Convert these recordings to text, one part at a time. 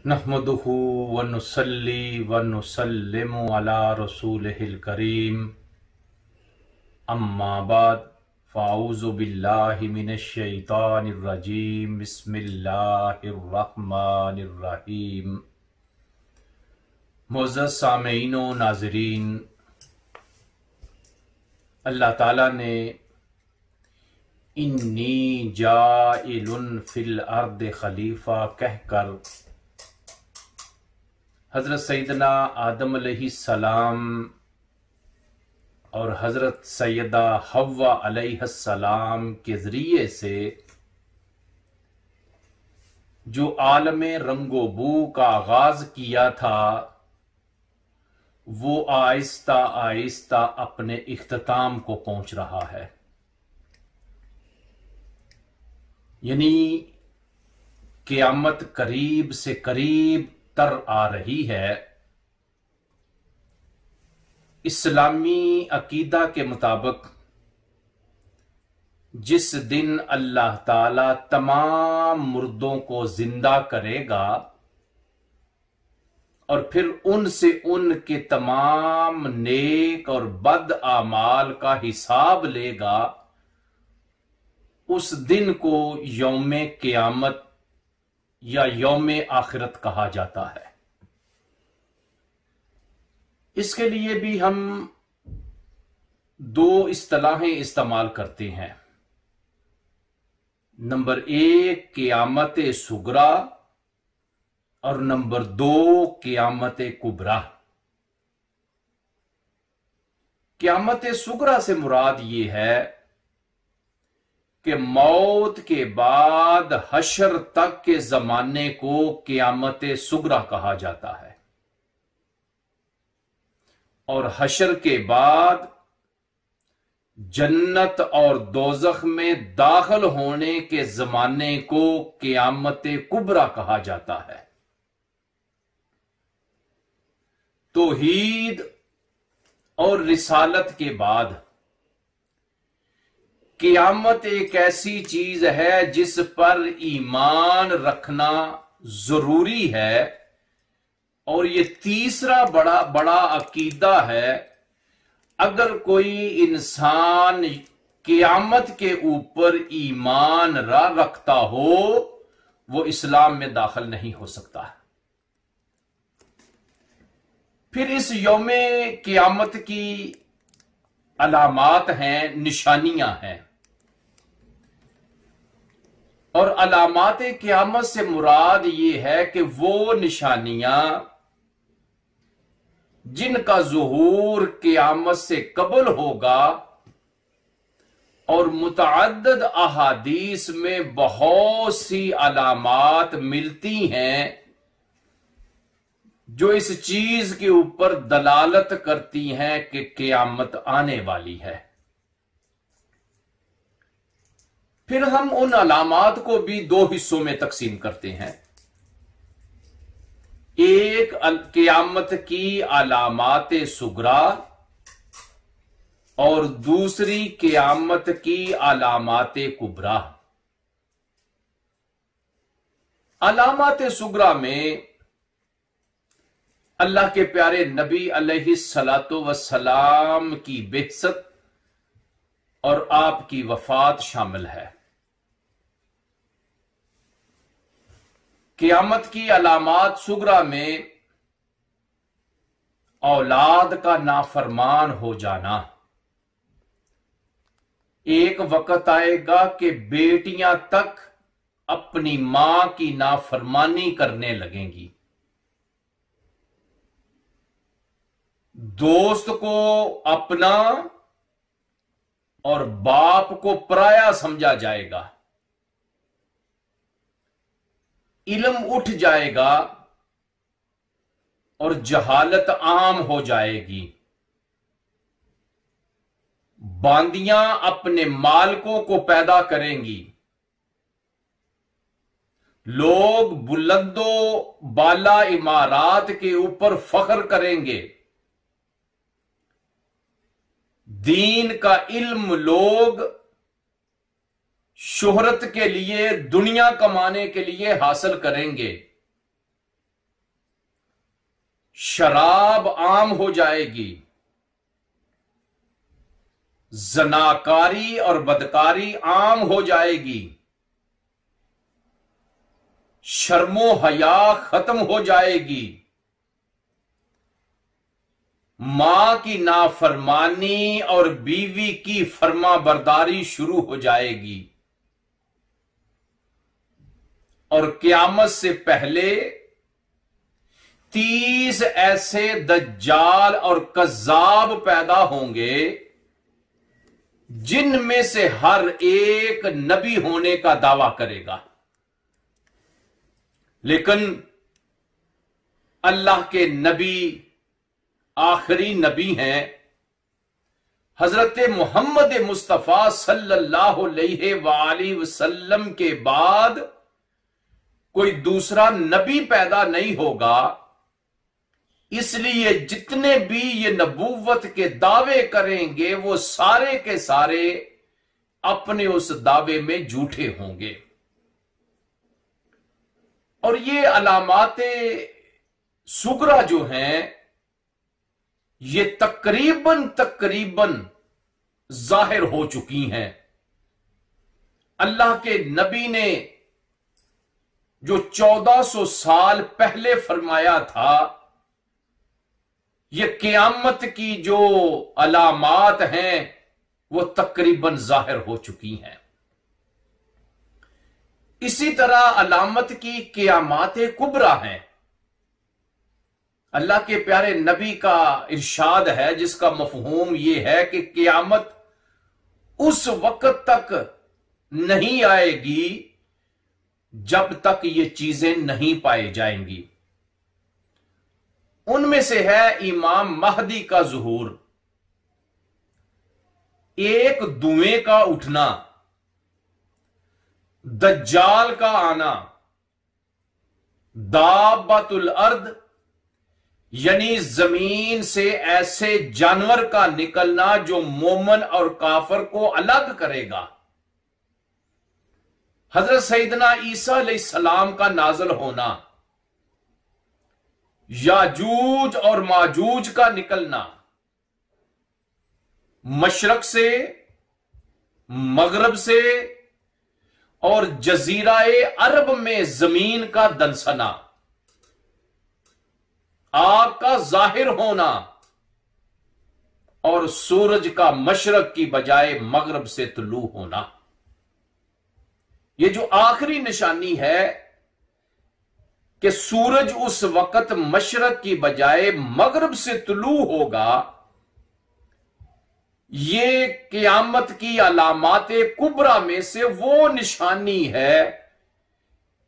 नहमदुहु व नुसल्ली व नुसल्लिमु अला रसूलिहिल करीम। अम्मा बाद फ़ाऊज़ु बिल्लाहि मिनश शैतानिर रजीम। बिस्मिल्लाहिर रहमानिर रहीम। मुअज़्ज़ज़ सामीईन व नाज़रीन, अल्लाह ताला ने इन्नी जाइलुन फिल अर्द खलीफा कहकर हज़रत सैयदना आदम अलैहिस्सलाम और हज़रत सैयदा हव्वा अलैहिस्सलाम के ज़रिए से जो आलमे रंगो बू का आगाज किया था वो आहिस्ता आहिस्ता अपने इख्तिताम को पहुंच रहा है। यानी क़यामत करीब से करीब तर आ रही है। इस्लामी अकीदा के मुताबिक जिस दिन अल्लाह ताला तमाम मुर्दों को जिंदा करेगा और फिर उनसे उनके तमाम नेक और बद आमाल का हिसाब लेगा, उस दिन को यौमे क़यामत या यौमे आखिरत कहा जाता है। इसके लिए भी हम दो इस्तिलाहें इस्तेमाल करते हैं। नंबर एक क़यामत सुगरा और नंबर दो क़यामत कुबरा। क़यामत सुगरा से मुराद ये है कि मौत के बाद हशर तक के जमाने को क़यामत सुगरा कहा जाता है और हशर के बाद जन्नत और दोज़ख में दाखिल होने के जमाने को क़यामत कुबरा कहा जाता है। तौहीद और रिसालत के बाद क़यामत एक ऐसी चीज है जिस पर ईमान रखना जरूरी है और ये तीसरा बड़ा अकीदा है। अगर कोई इंसान क़यामत के ऊपर ईमान रखता हो वो इस्लाम में दाखिल नहीं हो सकता। फिर इस यौमे क़यामत की अलामात हैं, निशानियां हैं और अलामात क़यामत से मुराद ये है कि वो निशानियां जिनका ज़ुहूर क़यामत से कबल होगा और मुतअद्दिद अहादीस में बहुत सी अलामात मिलती हैं जो इस चीज के ऊपर दलालत करती हैं कि क़यामत आने वाली है। फिर हम उन अलामात को भी दो हिस्सों में तकसीम करते हैं। एक क़यामत की अलामात सुगरा और दूसरी क़यामत की अलामात कुबरा। अलामात सुगरा में अल्लाह के प्यारे नबी अलैहिस्सलातु वस्सलाम की बिअसत और आपकी वफात शामिल है। क़यामत की अलामात सुगरा में औलाद का नाफरमान हो जाना। एक वक्त आएगा कि बेटियां तक अपनी मां की नाफरमानी करने लगेंगी। दोस्त को अपना और बाप को पराया समझा जाएगा। इल्म उठ जाएगा और जहालत आम हो जाएगी। बांदियां अपने मालकों को पैदा करेंगी। लोग बुलंदो बाला इमारात के ऊपर फख्र करेंगे। दीन का इल्म लोग शोहरत के लिए, दुनिया कमाने के लिए हासिल करेंगे। शराब आम हो जाएगी, जनाकारी और बदकारी आम हो जाएगी, शर्मो हया खत्म हो जाएगी, मां की नाफरमानी और बीवी की फर्मा बरदारी शुरू हो जाएगी, और क़यामत से पहले 30 ऐसे दज्जाल और कज़्ज़ाब पैदा होंगे जिनमें से हर एक नबी होने का दावा करेगा, लेकिन अल्लाह के नबी आखिरी नबी हैं हजरत मोहम्मद मुस्तफा सल्लल्लाहु अलैहि वसल्लम के बाद कोई दूसरा नबी पैदा नहीं होगा। इसलिए जितने भी ये नबूवत के दावे करेंगे वो सारे के सारे अपने उस दावे में झूठे होंगे। और ये अलामाते सुगरा जो हैं ये तकरीबन जाहिर हो चुकी हैं। अल्लाह के नबी ने जो 1400 साल पहले फरमाया था, ये क़यामत की जो अलामात हैं वो तकरीबन जाहिर हो चुकी हैं। इसी तरह अलामत की क़यामाते कुबरा हैं। अल्लाह के प्यारे नबी का इरशाद है जिसका मफहूम यह है कि क़यामत उस वक्त तक नहीं आएगी जब तक ये चीजें नहीं पाई जाएंगी। उनमें से है इमाम महदी का ज़ुहूर, एक धुएं का उठना, दज्जाल का आना, दाब्बतुल अर्द यानी जमीन से ऐसे जानवर का निकलना जो मोमन और काफर को अलग करेगा, हजरत सैयदना ईसा अलैहिस्सलाम का नाज़िल होना, याजूज और माजूज का निकलना, मशरक से, मगरब से और जजीराए अरब में जमीन का दनसना, आग का जाहिर होना और सूरज का मशरक की बजाय मगरब से तुलू होना। ये जो आखिरी निशानी है कि सूरज उस वक्त मशरक की बजाय मगरब से तुलू होगा, ये क़यामत की अलामाते कुबरा में से वो निशानी है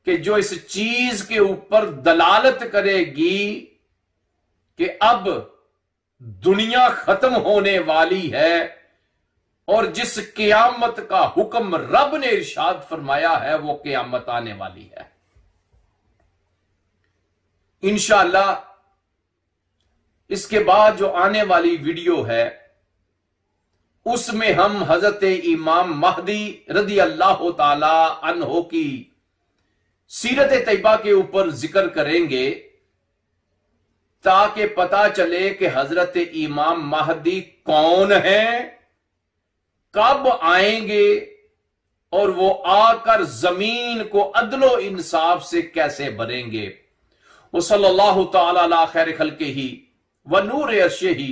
कि जो इस चीज के ऊपर दलालत करेगी कि अब दुनिया खत्म होने वाली है और जिस क़यामत का हुक्म रब ने इरशाद फरमाया है वो क़यामत आने वाली है। इंशाअल्लाह इसके बाद जो आने वाली वीडियो है उसमें हम हजरत इमाम महदी रदी अल्लाह ताला अन्हो की सीरत तैयबा के ऊपर जिक्र करेंगे ताकि पता चले कि हजरत इमाम महदी कौन है, कब आएंगे और वो आकर जमीन को अदलो इंसाफ से कैसे भरेंगे। वो सल्लल्लाहु ताला अला खैर खल्क़िही व नूर अर्शिही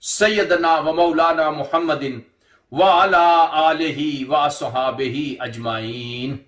सैयदना व मौलाना मुहम्मदिन व अला आलिही व अस्हाबिही अजमाइन।